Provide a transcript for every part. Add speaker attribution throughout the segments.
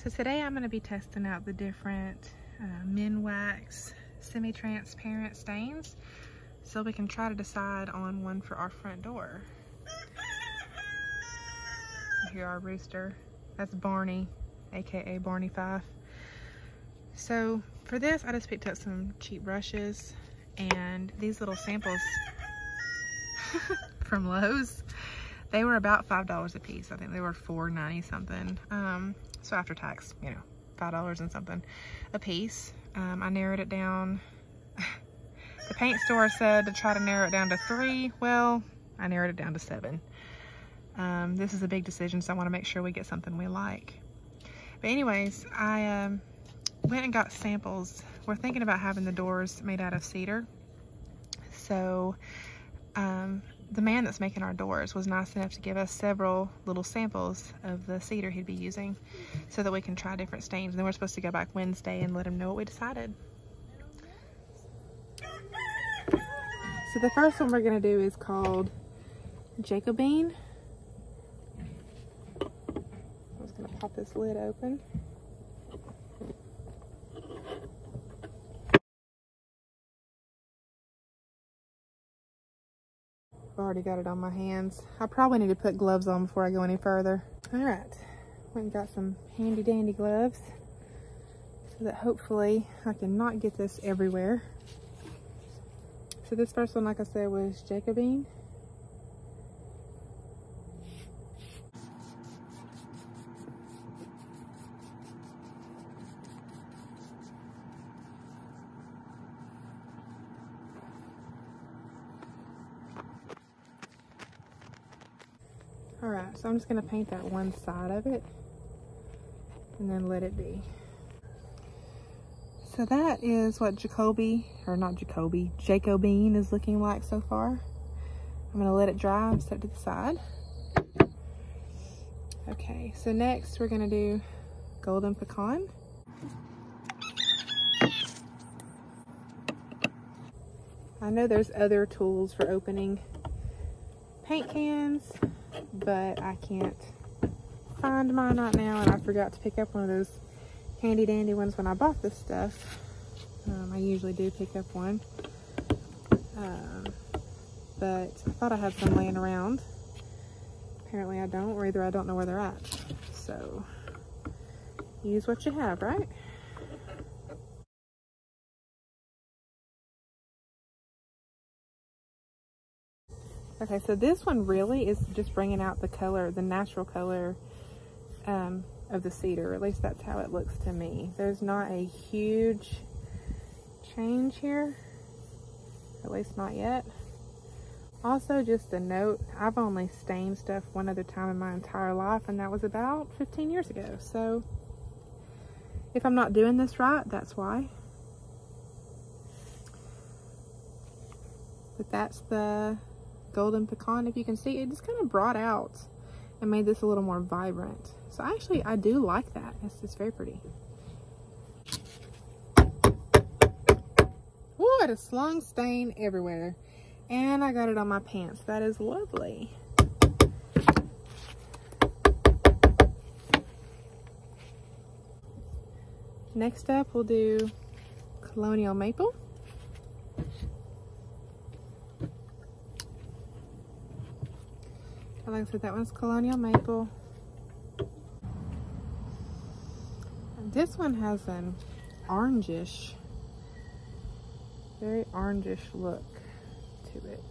Speaker 1: So today I'm going to be testing out the different Minwax semi-transparent stains so we can try to decide on one for our front door. Here our rooster, that's Barney, aka Barney 5. So for this I just picked up some cheap brushes and these little samples from Lowe's. They were about $5 a piece. I think they were $4.90 something. So after tax, you know, $5 and something a piece. I narrowed it down. The paint store said to try to narrow it down to 3. Well, I narrowed it down to 7. This is a big decision, so I want to make sure we get something we like. But anyways, I went and got samples. We're thinking about having the doors made out of cedar. So the man that's making our doors was nice enough to give us several little samples of the cedar he'd be using so that we can try different stains. And then we're supposed to go back Wednesday and let him know what we decided. So the first one we're going to do is called Jacobine. I'm just going to pop this lid open. I've already got it on my hands. I probably need to put gloves on before I go any further. All right, went and got some handy dandy gloves so that hopefully I can not get this everywhere. So this first one, like I said, was Jacobine. All right, so I'm just gonna paint that one side of it and then let it be. So that is what Jacobine is looking like so far. I'm gonna let it dry and set it to the side. Okay, so next we're gonna do Golden Pecan. I know there's other tools for opening paint cans, but I can't find mine right now, and I forgot to pick up one of those handy dandy ones when I bought this stuff. I usually do pick up one, but I thought I had some laying around. Apparently I don't, or either I don't know where they're at. So use what you have, right? Okay, so this one really is just bringing out the color, the natural color of the cedar. At least that's how it looks to me. There's not a huge change here, at least not yet. Also, just a note, I've only stained stuff one other time in my entire life, and that was about 15 years ago. So if I'm not doing this right, that's why. But that's the Golden Pecan. If you can see, it just kind of brought out and made this a little more vibrant. So actually I do like that. It's very pretty. Ooh, it has slung stain everywhere, and I got it on my pants. That is lovely. Next up we'll do Colonial Maple. Like I said, that one's Colonial Maple. And this one has an orangish, very orangish look to it.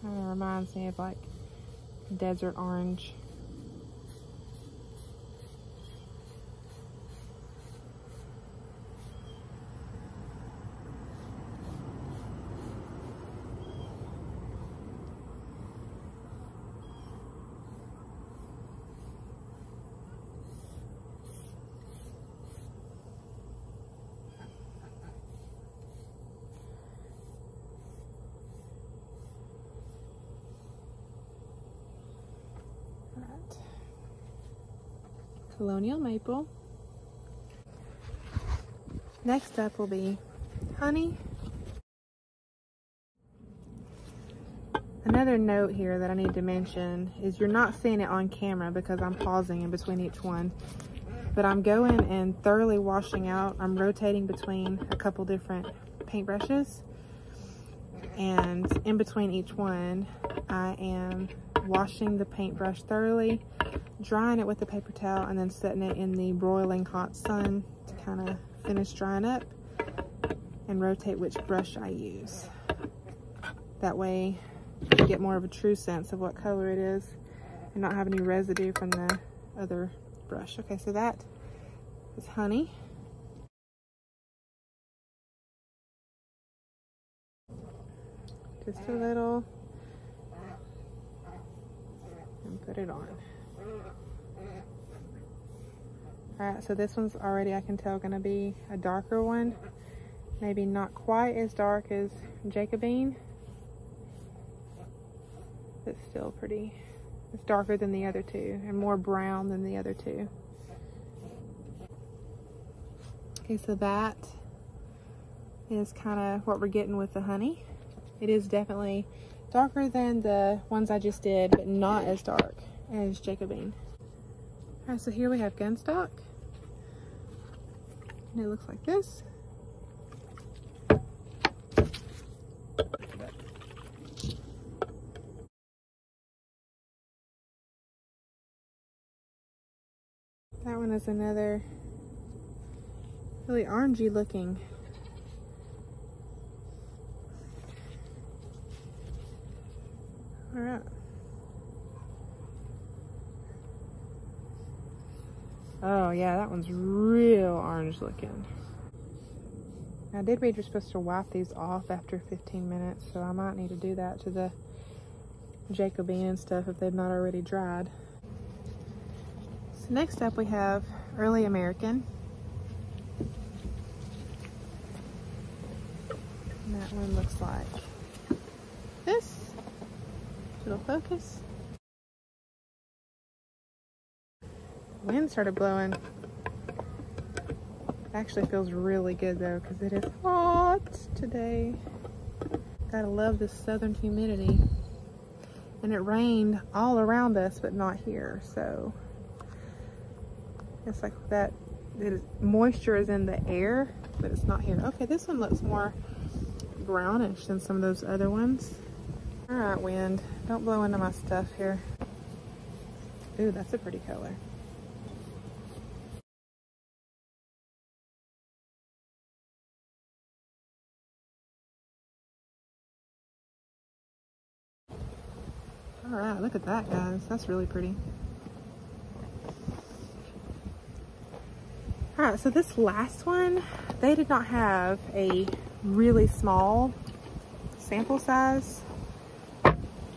Speaker 1: Kind of reminds me of like desert orange. Colonial Maple. Next up will be Honey. Another note here that I need to mention is you're not seeing it on camera because I'm pausing in between each one, but I'm going and thoroughly washing out. I'm rotating between a couple different paintbrushes, and in between each one, I am washing the paintbrush thoroughly, drying it with a paper towel, and then setting it in the broiling hot sun to kind of finish drying up, and rotate which brush I use. That way you get more of a true sense of what color it is and not have any residue from the other brush. Okay, so that is Honey. Just a little, and put it on. Alright, so this one's already, I can tell, gonna be a darker one. Maybe not quite as dark as Jacobine, but still pretty. It's darker than the other two and more brown than the other two. Okay, so that is kind of what we're getting with the Honey. It is definitely darker than the ones I just did, but not as dark as Jacobine. Alright, so here we have Gunstock. And it looks like this. That one is another really orangey looking. All right. Oh yeah, that one's real orange looking. Now, I did read you're supposed to wipe these off after 15 minutes, so I might need to do that to the Jacobine and stuff if they've not already dried. So next up we have Early American. And that one looks like this. It'll focus. Wind started blowing. It actually feels really good though, because it is hot today. Gotta love this southern humidity. And it rained all around us, but not here, so it's like that moisture is in the air, but it's not here. Okay, this one looks more brownish than some of those other ones. All right, wind, don't blow into my stuff here. Ooh, that's a pretty color. All right, look at that, guys. That's really pretty. All right, so this last one, they did not have a really small sample size.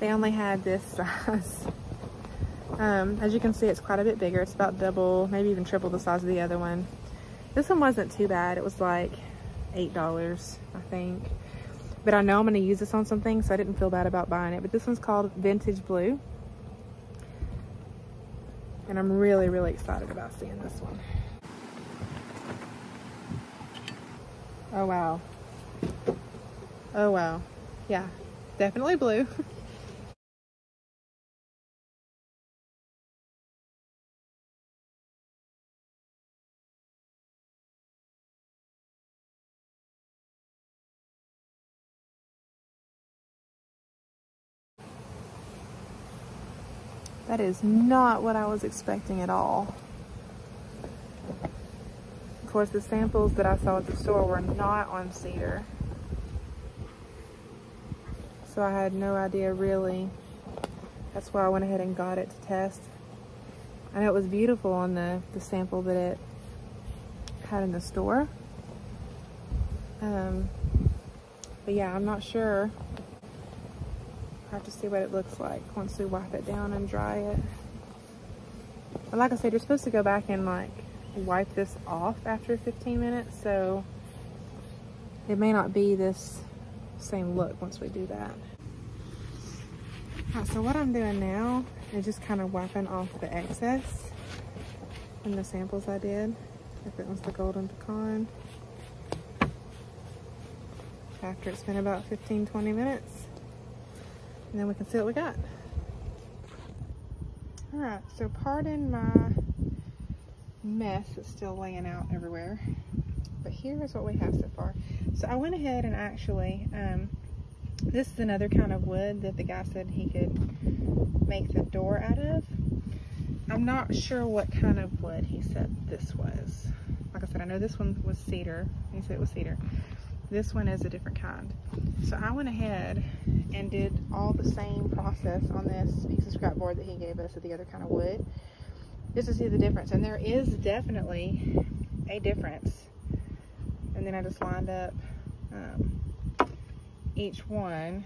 Speaker 1: They only had this size. As you can see, it's quite a bit bigger. It's about double, maybe even triple the size of the other one. This one wasn't too bad. It was like $8, I think. But I know I'm gonna use this on something, so I didn't feel bad about buying it. But this one's called Vintage Blue. And I'm really, really excited about seeing this one. Oh, wow. Oh, wow. Yeah, definitely blue. That is not what I was expecting at all. Of course, the samples that I saw at the store were not on cedar. So I had no idea really. That's why I went ahead and got it to test. I know it was beautiful on the sample that it had in the store. But yeah, I'm not sure. I have to see what it looks like once we wipe it down and dry it. But like I said, you're supposed to go back and like wipe this off after 15 minutes, so it may not be this same look once we do that. Alright, so what I'm doing now is just kind of wiping off the excess from the samples I did. If it was the Golden Pecan. After it's been about 15-20 minutes. And then we can see what we got. All right, so pardon my mess that's still laying out everywhere, but here is what we have so far. So I went ahead and actually, this is another kind of wood that the guy said he could make the door out of. I'm not sure what kind of wood he said this was. Like I said, I know this one was cedar. He said it was cedar. This one is a different kind. So I went ahead and did all the same process on this piece of scrap board that he gave us of the other kind of wood, just to see the difference. And there is definitely a difference. And then I just lined up each one.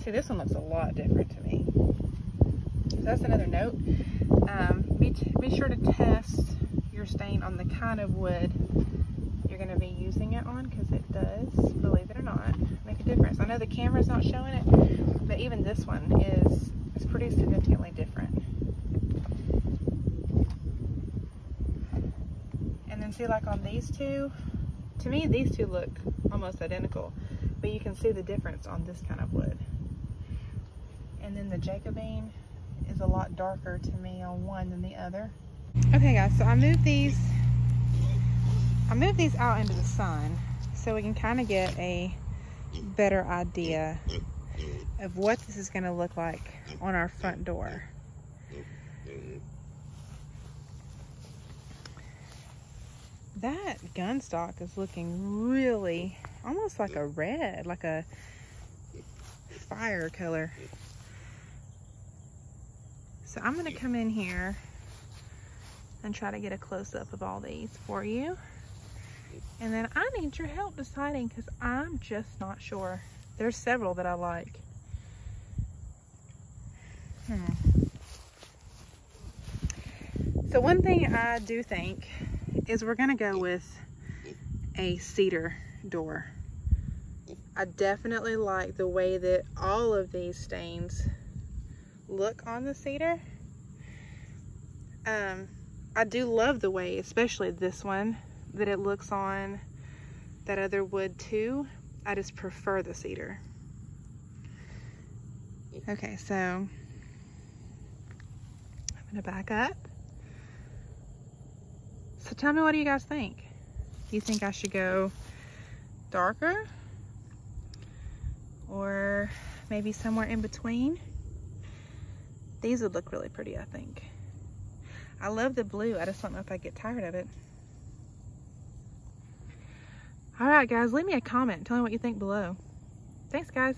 Speaker 1: See, this one looks a lot different to me. So that's another note. Be sure to test your stain on the kind of wood you're going to be using it on, because it does, believe it or not, make a difference. I know the camera's not showing it, but even this one is pretty significantly different. And then see, like on these two, to me these two look almost identical, but you can see the difference on this kind of wood. And then the Jacobine is a lot darker to me on one than the other. Okay guys, so I moved these out into the sun so we can kind of get a better idea of what this is going to look like on our front door. That gun stock is looking really almost like a red, like a fire color. So I'm going to come in here and try to get a close-up of all these for you. And then I need your help deciding, because I'm just not sure. There's several that I like. So one thing I do think is we're gonna go with a cedar door. I definitely like the way that all of these stains look on the cedar. I do love the way, especially this one, that it looks on that other wood too. I just prefer the cedar. Okay, so I'm gonna back up. So tell me, what do you guys think? Do you think I should go darker? Or maybe somewhere in between? These would look really pretty, I think. I love the blue. I just don't know if I get tired of it. All right, guys, leave me a comment. Tell me what you think below. Thanks, guys.